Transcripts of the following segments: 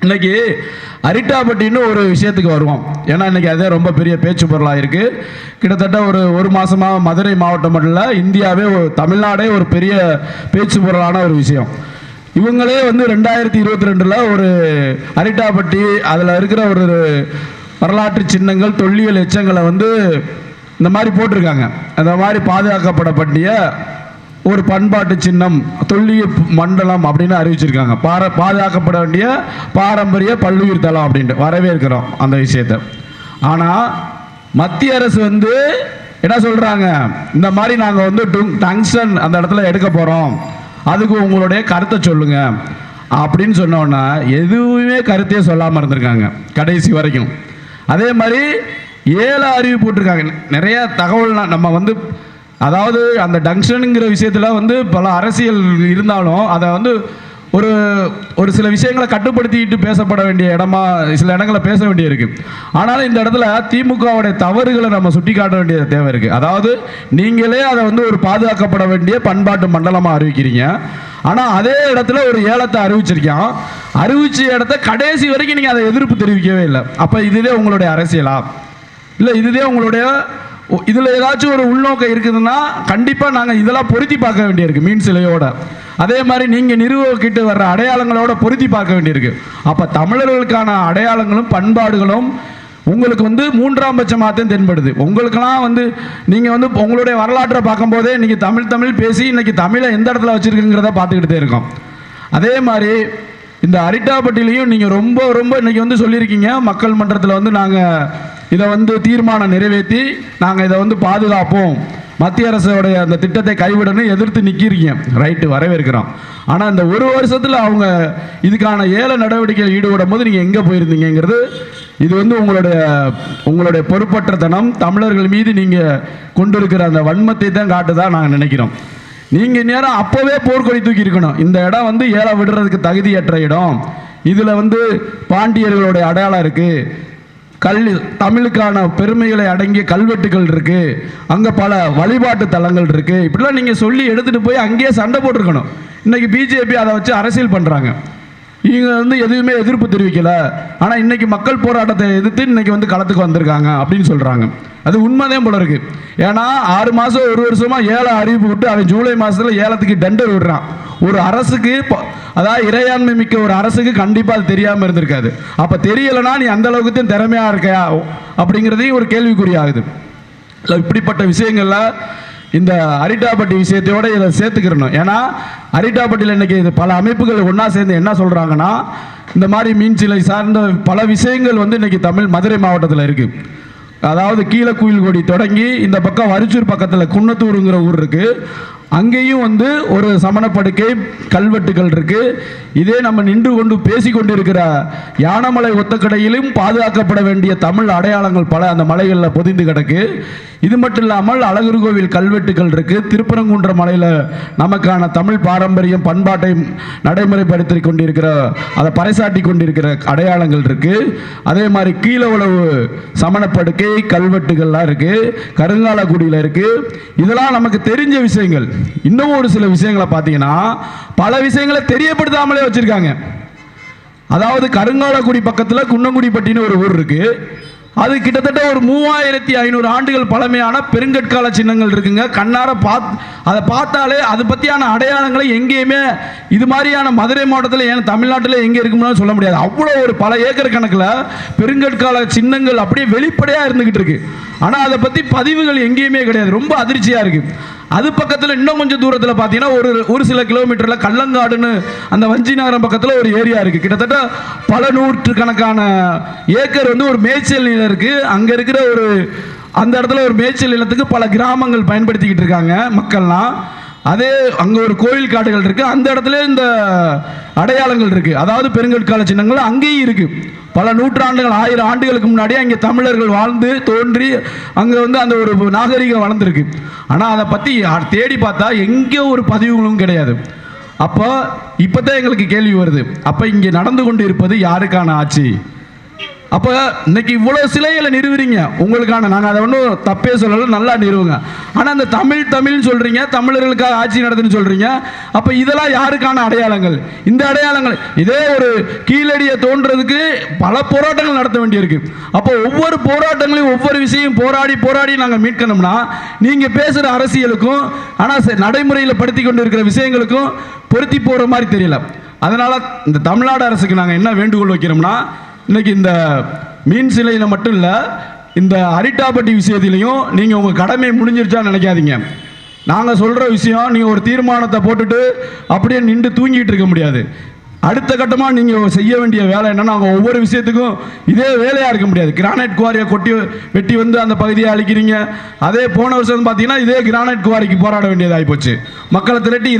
இன்னைக்கு அரிட்டாப்பட்டின்னு ஒரு விஷயத்துக்கு வருவோம். ஏன்னா இன்னைக்கு அதே ரொம்ப பெரிய பேச்சு பொருளாக இருக்கு. கிட்டத்தட்ட ஒரு மாசமாக மதுரை மாவட்டம் மட்டும் இல்லை, இந்தியாவே தமிழ்நாடே ஒரு பெரிய பேச்சு பொருளான ஒரு விஷயம். இவங்களே 2022 ஒரு அரிட்டாப்பட்டி அதில் இருக்கிற ஒரு வரலாற்று சின்னங்கள் தொல்லியல் எச்சங்களை இந்த மாதிரி போட்டிருக்காங்க. அந்த மாதிரி பாதுகாக்கப்படப்பட்டிய ஒரு பண்பாட்டு சின்னம் தொல்லிய மண்டலம் அப்படின்னு அறிவிச்சிருக்காங்க. பாதுகாக்கப்பட வேண்டிய பாரம்பரிய பல்லுயிர் தளம் அப்படின்ட்டு வரவேற்கிறோம் அந்த விஷயத்தை. ஆனால் மத்திய அரசு என்ன சொல்றாங்க, இந்த மாதிரி நாங்கள் டங்ஸ்டன் அந்த இடத்துல எடுக்க போகிறோம், அதுக்கு உங்களுடைய கருத்தை சொல்லுங்க அப்படின்னு சொன்னோன்னா எதுவுமே கருத்தையே சொல்லாமல் இருந்திருக்காங்க கடைசி வரைக்கும். அதே மாதிரி 7 அறிவு போட்டிருக்காங்க. நிறைய தகவல் நம்ம அதாவது அந்த டங்ஷனுங்கிற விஷயத்தில் பல அரசியல் இருந்தாலும் அதை ஒரு சில விஷயங்களை கட்டுப்படுத்திட்டு பேசப்பட வேண்டிய இடமா சில இடங்களை பேச வேண்டிய இருக்கு. ஆனாலும் இந்த இடத்துல திமுகவுடைய தவறுகளை நம்ம சுட்டி காட்ட வேண்டிய தேவை இருக்கு. அதாவது நீங்களே அதை ஒரு பாதுகாக்கப்பட வேண்டிய பண்பாட்டு மண்டலமாக அறிவிக்கிறீங்க. ஆனால் அதே இடத்துல ஒரு ஏலத்தை அறிவிச்சிருக்கோம். அறிவிச்ச இடத்த கடைசி வரைக்கும் நீங்கள் அதை எதிர்ப்பு தெரிவிக்கவே இல்லை. அப்போ இதுவே உங்களுடைய அரசியலா இல்லை இதுவே உங்களுடைய இதில் ஏதாச்சும் ஒரு உள்நோக்கம் இருக்குதுன்னா கண்டிப்பாக நாங்கள் இதெல்லாம் பொருத்தி பார்க்க வேண்டியிருக்கு மீன் சிலையோட. அதே மாதிரி நீங்கள் நிறுவக்கிட்டு வர்ற அடையாளங்களோட பொருத்தி பார்க்க வேண்டியிருக்கு. அப்போ தமிழர்களுக்கான அடையாளங்களும் பண்பாடுகளும் உங்களுக்கு 3ஆம் பட்சமாகத்தான் தென்படுது. உங்களுக்கெல்லாம் நீங்கள் உங்களுடைய வரலாற்றை பார்க்கும்போதே இன்றைக்கி தமிழ் பேசி இன்றைக்கி தமிழை எந்த இடத்துல வச்சுருக்குங்கிறத பார்த்துக்கிட்டே இருக்கோம். அதே மாதிரி இந்த அரிட்டாப்பட்டிலையும் நீங்கள் ரொம்ப இன்றைக்கி சொல்லியிருக்கீங்க, மக்கள் மன்றத்தில் நாங்கள் இதை தீர்மானம் நிறைவேற்றி நாங்கள் இதை பாதுகாப்போம், மத்திய அரசோடைய அந்த திட்டத்தை கைவிடணும் எதிர்த்து நிற்கிறீங்க. ரைட்டு, வரவேற்கிறோம். ஆனால் இந்த ஒரு வருஷத்தில் அவங்க இதுக்கான ஏல நடவடிக்கையில் ஈடுபடும் போது நீங்கள் எங்கே போயிருந்தீங்கிறது இது உங்களுடைய பொறுப்பற்றத்தனம், தமிழர்கள் மீது நீங்கள் கொண்டிருக்கிற அந்த வன்மத்தை தான் காட்டுதான் நாங்கள் நினைக்கிறோம். நீங்கள் நேரம் அப்போவே போர்க்கொடி தூக்கி இருக்கணும். இந்த இடம் ஏலம் விடுறதுக்கு தகுதியற்ற இடம், இதில் பாண்டியர்களுடைய அடையாளம் இருக்குது, தமிழுக்கான பெருமைகளை அடங்கிய கல்வெட்டுகள் இருக்கு, அங்கே பல வழிபாட்டு தலங்கள் இருக்கு, இப்படிலாம் நீங்கள் சொல்லி எடுத்துகிட்டு போய் அங்கேயே சண்டை போட்டிருக்கணும். இன்னைக்கு பிஜேபி அதை வச்சு அரசியல் பண்ணுறாங்க. இவங்க எதுவுமே எதிர்ப்பு தெரிவிக்கலை, ஆனால் இன்னைக்கு மக்கள் போராட்டத்தை எதிர்த்து இன்னைக்கு களத்துக்கு வந்திருக்காங்க அப்படின்னு சொல்கிறாங்க. அது உண்மைதான் போல இருக்கு. ஏன்னா 6 மாதம் 1 வருஷமாக ஏலம் அறிவிப்பு விட்டு அவன் ஜூலை மாதத்தில் ஏலத்துக்கு டெண்டர் விடுறான். ஒரு அரசுக்கு, அதாவது இறையாண்மை மிக்க ஒரு அரசுக்கு கண்டிப்பாக அது தெரியாமல் இருந்திருக்காது. அப்போ தெரியலைன்னா நீ அந்த அளவுக்கு திறமையாக இருக்கையா அப்படிங்கிறதையும் ஒரு கேள்விக்குறியாகுது. இப்படிப்பட்ட விஷயங்கள்ல இந்த அரிட்டாப்பட்டி விஷயத்தையோட இதை சேர்த்துக்கிறணும். ஏன்னா அரிட்டாப்பட்டியில் இன்னைக்கு இது பல அமைப்புகள் ஒன்றா சேர்ந்து என்ன சொல்கிறாங்கன்னா, இந்த மாதிரி மீன் சிலை சார்ந்த பல விஷயங்கள் இன்னைக்கு மதுரை மாவட்டத்தில் இருக்குது. அதாவது கீழக்குயில்கொடி தொடங்கி இந்த பக்கம் வரிச்சூர் பக்கத்தில் குன்னத்தூருங்கிற ஊர் இருக்குது. அங்கேயும் ஒரு சமணப்படுக்கை கல்வெட்டுகள் இருக்கு. இதே நம்ம நின்று கொண்டு பேசிக்கொண்டிருக்கிற யானமலை ஒத்தக்கடையிலும் பாதுகாக்கப்பட வேண்டிய தமிழ் அடையாளங்கள் பல அந்த மலைகளில் பொதிந்து கிடக்கு. இது மட்டும் இல்லாமல் அழகர் கோவில் கல்வெட்டுகள் இருக்கு. திருப்பரங்குன்ற மலையில் நமக்கான தமிழ் பாரம்பரியம் பண்பாட்டை நடைமுறைப்படுத்தி கொண்டிருக்கிற, அதை பறைசாட்டி கொண்டிருக்கிற அடையாளங்கள் இருக்கு. அதே மாதிரி கீழே உளவு சமணப்படுக்கை கல்வெட்டுகள்லாம் இருக்கு, கருங்காலக்குடியில் இருக்கு. இதெல்லாம் நமக்கு தெரிஞ்ச விஷயங்கள். இன்னும் ஒரு சில விஷயங்களை பார்த்தீங்கன்னா பல விஷயங்களை தெரியப்படுத்தாமலே வச்சிருக்காங்க. அதாவது கருங்காலக்குடி பக்கத்தில் குன்னங்குடிப்பட்டின்னு ஒரு ஊர் இருக்கு. அது கிட்டத்தட்ட ஒரு 3500 ஆண்டுகள் பழமையான பெருங்கற்கால சின்னங்கள் இருக்குங்க. கண்ணார அதை பார்த்தாலே அது பற்றியான அடையாளங்களை எங்கேயுமே இது மாதிரியான மதுரை மாவட்டத்தில் ஏன் தமிழ்நாட்டில் எங்கே இருக்கும்னு சொல்ல முடியாது. அவ்வளோ ஒரு பல ஏக்கர் கணக்கில் பெருங்கற்கால சின்னங்கள் அப்படியே வெளிப்படையாக இருந்துகிட்டு இருக்கு. ஆனால் அதை பற்றி பதிவுகள் எங்கேயுமே கிடையாது. ரொம்ப அதிர்ச்சியாக இருக்குது. அது பக்கத்தில் இன்னும் கொஞ்சம் தூரத்தில் பார்த்தீங்கன்னா ஒரு சில கிலோமீட்டரில் கள்ளங்காடுன்னு அந்த வஞ்சி நகரம் பக்கத்தில் ஒரு ஏரியா இருக்குது. கிட்டத்தட்ட பல நூற்றுக்கணக்கான ஏக்கர் ஒரு மேய்ச்சல் நிலம் இருக்குது. அங்கே இருக்கிற அந்த இடத்துல ஒரு மேய்ச்சல் நிலத்துக்கு பல கிராமங்கள் பயன்படுத்திக்கிட்டு இருக்காங்க மக்கள்லாம். அதே அங்கே ஒரு கோயில் காடுகள் இருக்குது. அந்த இடத்துல இந்த அடையாளங்கள் இருக்குது. அதாவது பெருங்கற்கால சின்னங்கள் அங்கேயும் இருக்குது. பல நூற்றாண்டுகள் 1000 ஆண்டுகளுக்கு முன்னாடி அங்கே தமிழர்கள் வாழ்ந்து தோன்றி அங்கே அந்த ஒரு நாகரிகம் வளர்ந்துருக்கு. ஆனால் அதை பற்றி தேடி பார்த்தா எங்கே ஒரு பதிவுகளும் கிடையாது. அப்போ தான் எங்களுக்கு கேள்வி வருது, அப்போ இங்கே நடந்து கொண்டு இருப்பது யாருக்கான ஆட்சி? அப்போ இன்னைக்கு இவ்வளோ சிலைகளை நிறுவுறீங்க, உங்களுக்கான நாங்கள் அதை ஒன்றும் தப்பே சொல்லலை, நல்லா நிறுவுங்க. ஆனால் அந்த தமிழ்னு சொல்கிறீங்க, தமிழர்களுக்காக ஆட்சி நடத்துன்னு சொல்கிறீங்க. அப்போ இதெல்லாம் யாருக்கான அடையாளங்கள்? இந்த அடையாளங்கள் இதே ஒரு கீழடியை தோன்றதுக்கு பல போராட்டங்கள் நடத்த வேண்டியிருக்கு. அப்போ ஒவ்வொரு போராட்டங்களையும் ஒவ்வொரு விஷயம் போராடி நாங்கள் மீட்கணும்னா நீங்கள் பேசுகிற அரசியலுக்கும் ஆனால் நடைமுறையில் படுத்தி கொண்டு இருக்கிற விஷயங்களுக்கும் பொருத்தி போகிற மாதிரி தெரியல. அதனால் இந்த தமிழ்நாடு அரசுக்கு நாங்கள் என்ன வேண்டுகோள் வைக்கிறோம்னா, இன்னைக்கு இந்த மீன் சிலையில் மட்டும் இல்லை, இந்த அரிட்டாப்பட்டி விஷயத்திலையும் நீங்கள் உங்கள் கடமை முடிஞ்சிருச்சான்னு நினைக்காதீங்க. நாங்கள் சொல்கிற விஷயம் நீங்கள் ஒரு தீர்மானத்தை போட்டுட்டு அப்படியே நின்று தூங்கிட்டு இருக்க முடியாது. அடுத்த கட்டமாக நீங்கள் செய்ய வேண்டிய வேலை என்னென்னா, அவங்க ஒவ்வொரு விஷயத்துக்கும் இதே வேலையாக இருக்க முடியாது. கிரானைட் குவாரியை வெட்டி வந்து அந்த பகுதியை அழிக்கிறீங்க. அதே போன வருஷம் பார்த்தீங்கன்னா இதே கிரானைட் குவாரிக்கு போராட வேண்டியதாகி போச்சு. மக்களை திரட்டி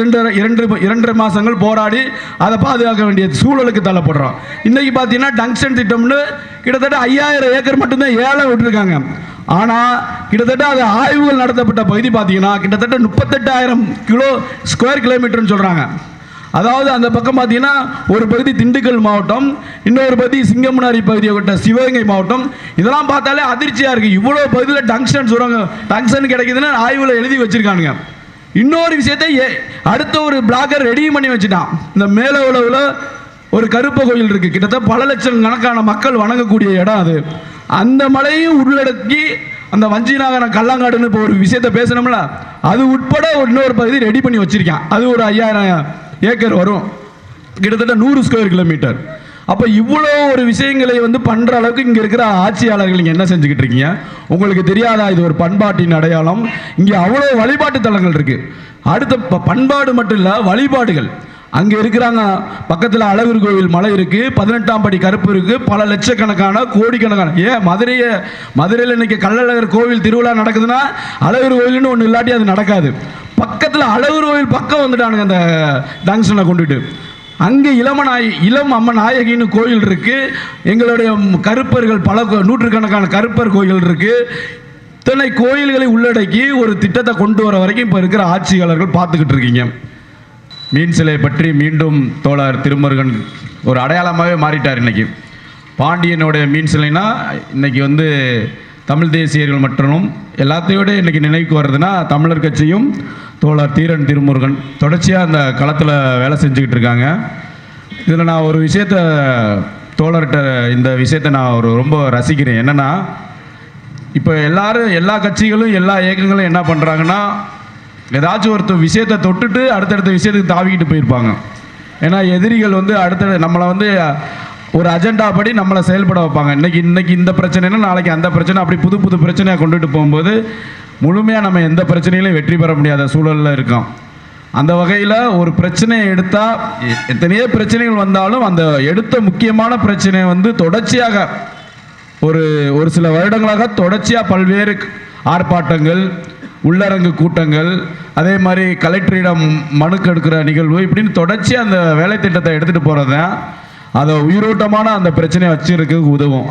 இரண்டரை மாதங்கள் போராடி அதை பாதுகாக்க வேண்டிய சூழலுக்கு தள்ளப்படுறோம். இன்றைக்கி பார்த்தீங்கன்னா டங்ஸ்டன் திட்டம்னு கிட்டத்தட்ட 5000 ஏக்கர் மட்டும்தான் ஏலம் விட்டுருக்காங்க. ஆனால் கிட்டத்தட்ட அது ஆய்வுகள் நடத்தப்பட்ட பகுதி பார்த்தீங்கன்னா கிட்டத்தட்ட 38,000 ஸ்கொயர் கிலோமீட்டர்னு சொல்கிறாங்க. அதாவது அந்த பக்கம் பார்த்தீங்கன்னா ஒரு பகுதி திண்டுக்கல் மாவட்டம், இன்னொரு பகுதி சிங்கமுனாரி பகுதியை விட்ட சிவகங்கை மாவட்டம். இதெல்லாம் பார்த்தாலே அதிர்ச்சியாக இருக்குது. இவ்வளோ பகுதியில் டங்ஸ்டன் கிடைக்குதுன்னு ஆய்வில் எழுதி வச்சுருக்கானுங்க. இன்னொரு விஷயத்தை அடுத்த ஒரு பிளாகர் ரெடி பண்ணி வச்சுட்டான். இந்த மேல உலகில் ஒரு கருப்ப கோயில் இருக்குது, கிட்டத்தட்ட பல லட்சம் கணக்கான மக்கள் வணங்கக்கூடிய இடம் அது. அந்த மலையும் உள்ளடக்கி அந்த வஞ்சிநாகன கல்லாங்காடுன்னு இப்போ ஒரு விஷயத்தை பேசணும்ல, அது உட்பட இன்னொரு பகுதி ரெடி பண்ணி வச்சிருக்கேன். அது ஒரு 5000 ஏக்கர் வரும், கிட்டத்தட்ட 100 ஸ்கொயர் கிலோமீட்டர். அப்போ இவ்வளோ ஒரு விஷயங்களை பண்ணுற அளவுக்கு இங்கே இருக்கிற ஆட்சியாளர்கள் நீங்கள் என்ன செஞ்சுக்கிட்டு இருக்கீங்க? உங்களுக்கு தெரியாதா இது ஒரு பண்பாட்டின் அடையாளம்? இங்கே அவ்வளோ வழிபாட்டு தலங்கள் இருக்குது. அடுத்த பண்பாடு மட்டும் இல்லை, வழிபாடுகள் அங்கே இருக்கிறாங்க. பக்கத்தில் அழகர் கோவில் மலை இருக்குது, 18ஆம் படி கருப்பு இருக்குது, பல லட்சக்கணக்கான கோடிக்கணக்கான மதுரையில் இன்னைக்கு கள்ளழகர் கோவில் திருவிழா நடக்குதுன்னா அழகர் கோவில்னு ஒன்று இல்லாட்டி அது நடக்காது. பக்கத்தில் அழகர் கோவில் பக்கம் வந்துட்டானுங்க அந்த டங்ஸ்டனை கொண்டுட்டு. அங்கே இளம் அம்மன் நாயகின்னு கோயில் இருக்குது. எங்களுடைய கருப்பர்கள் பல நூற்றுக்கணக்கான கருப்பர் கோயில் இருக்குது. இத்தனை கோயில்களை உள்ளடக்கி ஒரு திட்டத்தை கொண்டு வர வரைக்கும் இப்போ இருக்கிற ஆட்சியாளர்கள் பார்த்துக்கிட்டு இருக்கீங்க. மீன் சிலை பற்றி மீண்டும் தோழர் திருமுருகன் ஒரு அடையாளமாகவே மாறிட்டார். இன்னைக்கு பாண்டியனுடைய மீன் சிலைனா இன்னைக்கு தமிழ் தேசியர்கள் மற்றும் எல்லாத்தையோட இன்னைக்கு நினைவுக்கு வருதுன்னா தமிழர் கட்சியும் தோழர் தீரன் திருமுருகன் தொடர்ச்சியாக அந்த களத்தில் வேலை செஞ்சுக்கிட்டு இருக்காங்க. இதில் நான் ஒரு விஷயத்தை தோழர்கிட்ட இந்த விஷயத்தை நான் ரொம்ப ரசிக்கிறேன். என்னென்னா, இப்போ எல்லா கட்சிகளும் எல்லா இயக்கங்களும் என்ன பண்ணுறாங்கன்னா, ஏதாச்சும் ஒரு விஷயத்தை தொட்டுட்டு அடுத்தடுத்த விஷயத்துக்கு தாவிக்கிட்டு போயிருப்பாங்க. ஏன்னா எதிரிகள் அடுத்த நம்மளை ஒரு அஜெண்டா படி நம்மளை செயல்பட வைப்பாங்க. இன்னைக்கு இந்த பிரச்சனைனா நாளைக்கு அந்த பிரச்சனை, அப்படி புது பிரச்சனையாக கொண்டுட்டு போகும்போது முழுமையாக நம்ம எந்த பிரச்சனையிலையும் வெற்றி பெற முடியாத சூழலில் இருக்கோம். அந்த வகையில் ஒரு பிரச்சனையை எடுத்தால் எத்தனையோ பிரச்சனைகள் வந்தாலும் அந்த எடுத்த முக்கியமான பிரச்சனை தொடர்ச்சியாக ஒரு சில வருடங்களாக தொடர்ச்சியாக பல்வேறு ஆர்ப்பாட்டங்கள், உள்ளரங்கு கூட்டங்கள், அதே மாதிரி கலெக்டரிடம் மனுக்கு எடுக்கிற நிகழ்வு, இப்படின்னு தொடர்ச்சியாக அந்த வேலை திட்டத்தை எடுத்துகிட்டு போகிறது அதை உயிரோட்டமான அந்த பிரச்சனையை வச்சுருக்கிறதுக்கு உதவும்.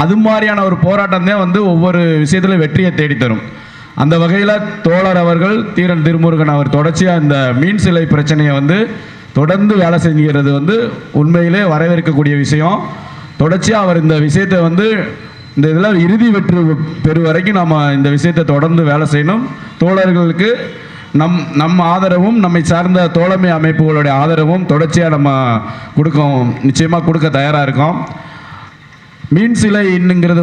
அது மாதிரியான ஒரு போராட்டம் தான் ஒவ்வொரு விஷயத்தில் வெற்றியை தேடித்தரும். அந்த வகையில் தோழர் அவர்கள் தீரன் திருமுருகன் அவர் தொடர்ச்சியாக இந்த மீன் சிலை பிரச்சனையை தொடர்ந்து வேலை செஞ்சுக்கிறது உண்மையிலே வரவேற்கக்கூடிய விஷயம். தொடர்ச்சியாக அவர் இந்த விஷயத்தை இந்த இதில் இறுதி வெற்றி பெறும் வரைக்கும் நம்ம இந்த விஷயத்தை தொடர்ந்து வேலை செய்யணும். தோழர்களுக்கு நம் ஆதரவும் நம்மை சார்ந்த தோழமை அமைப்புகளுடைய ஆதரவும் தொடர்ச்சியாக நம்ம நிச்சயமாக கொடுக்க தயாராக இருக்கோம். மீன் சிலை இன்னுங்கிறது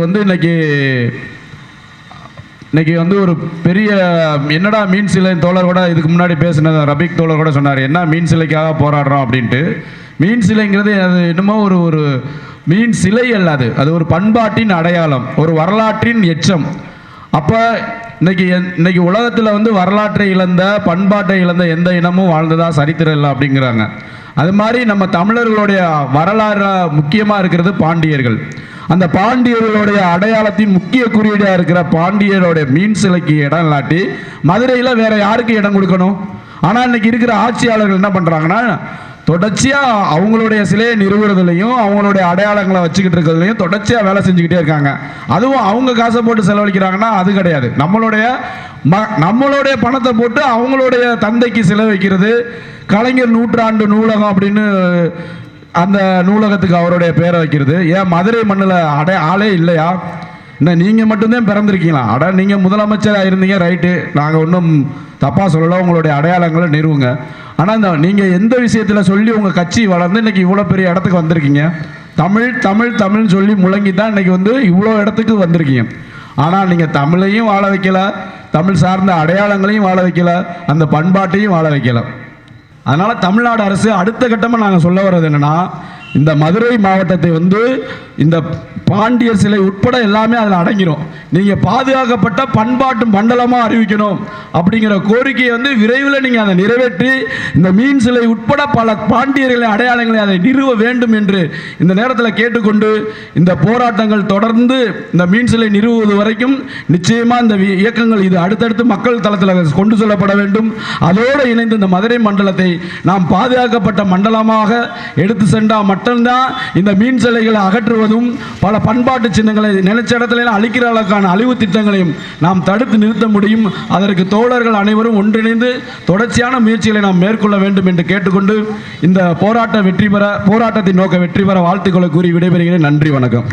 இன்னைக்கு ஒரு பெரிய என்னடா மீன் சிலை, தோழர் கூட இதுக்கு முன்னாடி பேசினது ரபிக் தோழர் கூட சொன்னார், என்ன மீன் சிலைக்காக போராடுறோம் அப்படின்ட்டு. மீன் சிலைங்கிறது அது என்னமோ ஒரு மீன் சிலை அல்லாது, அது ஒரு பண்பாட்டின் அடையாளம், ஒரு வரலாற்றின் எச்சம். அப்போ இன்னைக்கு உலகத்தில் வரலாற்றை இழந்த பண்பாட்டை இழந்த எந்த இனமும் வாழ்ந்ததா சரித்திரம் இல்லை அப்படிங்கிறாங்க. அது மாதிரி நம்ம தமிழர்களுடைய வரலாறு முக்கியமாக இருக்கிறது பாண்டியர்கள். அந்த பாண்டியர்களுடைய அடையாளத்தின் முக்கிய குறியீடாக இருக்கிற பாண்டியருடைய மீன் சிலைக்கு இடம் இல்லாட்டி மதுரையில் வேற யாருக்கு இடம் கொடுக்கணும்? ஆனால் இன்னைக்கு இருக்கிற ஆட்சியாளர்கள் என்ன பண்ணுறாங்கன்னா, தொடர்ச்சியாக அவங்களுடைய சிலையை நிறுவுறதுலையும் அவங்களுடைய அடையாளங்களை வச்சுக்கிட்டு இருக்கிறதுலையும் தொடர்ச்சியாக வேலை செஞ்சுக்கிட்டே இருக்காங்க. அதுவும் அவங்க காசை போட்டு செலவழிக்கிறாங்கன்னா அது கிடையாது. நம்மளுடைய பணத்தை போட்டு அவங்களுடைய தந்தைக்கு சிலை வைக்கிறது, கலைஞர் 100 ஆண்டு நூலகம் அப்படின்னு அந்த நூலகத்துக்கு அவருடைய பேரை வைக்கிறது. ஏன் மதுரை மண்ணில் ஆளே இல்லையா? இன்னும் நீங்கள் மட்டும்தான் பிறந்திருக்கீங்களா? நீங்கள் முதலமைச்சராக இருந்தீங்க, ரைட்டு, நாங்கள் ஒன்றும் தப்பாக சொல்லலை, உங்களுடைய அடையாளங்களை நிறுவுங்க. ஆனால் நீங்கள் எந்த விஷயத்தில் சொல்லி உங்கள் கட்சி வளர்ந்து இன்றைக்கி இவ்வளோ பெரிய இடத்துக்கு வந்திருக்கீங்க? தமிழ் தமிழ் தமிழ்னு சொல்லி முழங்கி தான் இன்றைக்கி இவ்வளோ இடத்துக்கு வந்திருக்கீங்க. ஆனால் நீங்கள் தமிழையும் வாழ வைக்கல, தமிழ் சார்ந்த அடையாளங்களையும் வாழ வைக்கல, அந்த பண்பாட்டையும் வாழ வைக்கல. அதனால் தமிழ்நாடு அரசு அடுத்த கட்டமாக நாங்கள் சொல்ல வர்றது என்னென்னா, இந்த மதுரை மாவட்டத்தை இந்த பாண்டியர் சிலை உட்பட எல்லாமே அதில் அடங்கிடும். நீங்கள் பாதுகாக்கப்பட்ட பண்பாட்டு மண்டலமாக அறிவிக்கணும் அப்படிங்கிற கோரிக்கையை விரைவில் நீங்கள் அதை நிறைவேற்றி இந்த மீன் சிலை உட்பட பல பாண்டியர்களின் அடையாளங்களை அதை நிறுவ வேண்டும் என்று இந்த நேரத்தில் கேட்டுக்கொண்டு, இந்த போராட்டங்கள் தொடர்ந்து இந்த மீன் சிலை நிறுவுவது வரைக்கும் நிச்சயமாக இந்த இயக்கங்கள் இது அடுத்தடுத்து மக்கள் தளத்தில் கொண்டு செல்லப்பட வேண்டும். அதோடு இணைந்து இந்த மதுரை மண்டலத்தை நாம் பாதுகாக்கப்பட்ட மண்டலமாக எடுத்து சென்றால் மட்டும்தான் இந்த மீன் சிலைகளை அகற்றுவதும் பல பண்பாட்டு சின்னங்களை நினைச்ச இடத்துல அழிக்கிற அளவுக்கான அழிவு திட்டங்களையும் நாம் தடுத்து நிறுத்த முடியும். அதற்கு தோழர்கள் அனைவரும் ஒன்றிணைந்து தொடர்ச்சியான முயற்சிகளை நாம் மேற்கொள்ள வேண்டும் என்று கேட்டுக்கொண்டு இந்த போராட்டத்தின் நோக்க வெற்றி பெற வாழ்த்துக்களை கூறி விடைபெறுகிறேன். நன்றி, வணக்கம்.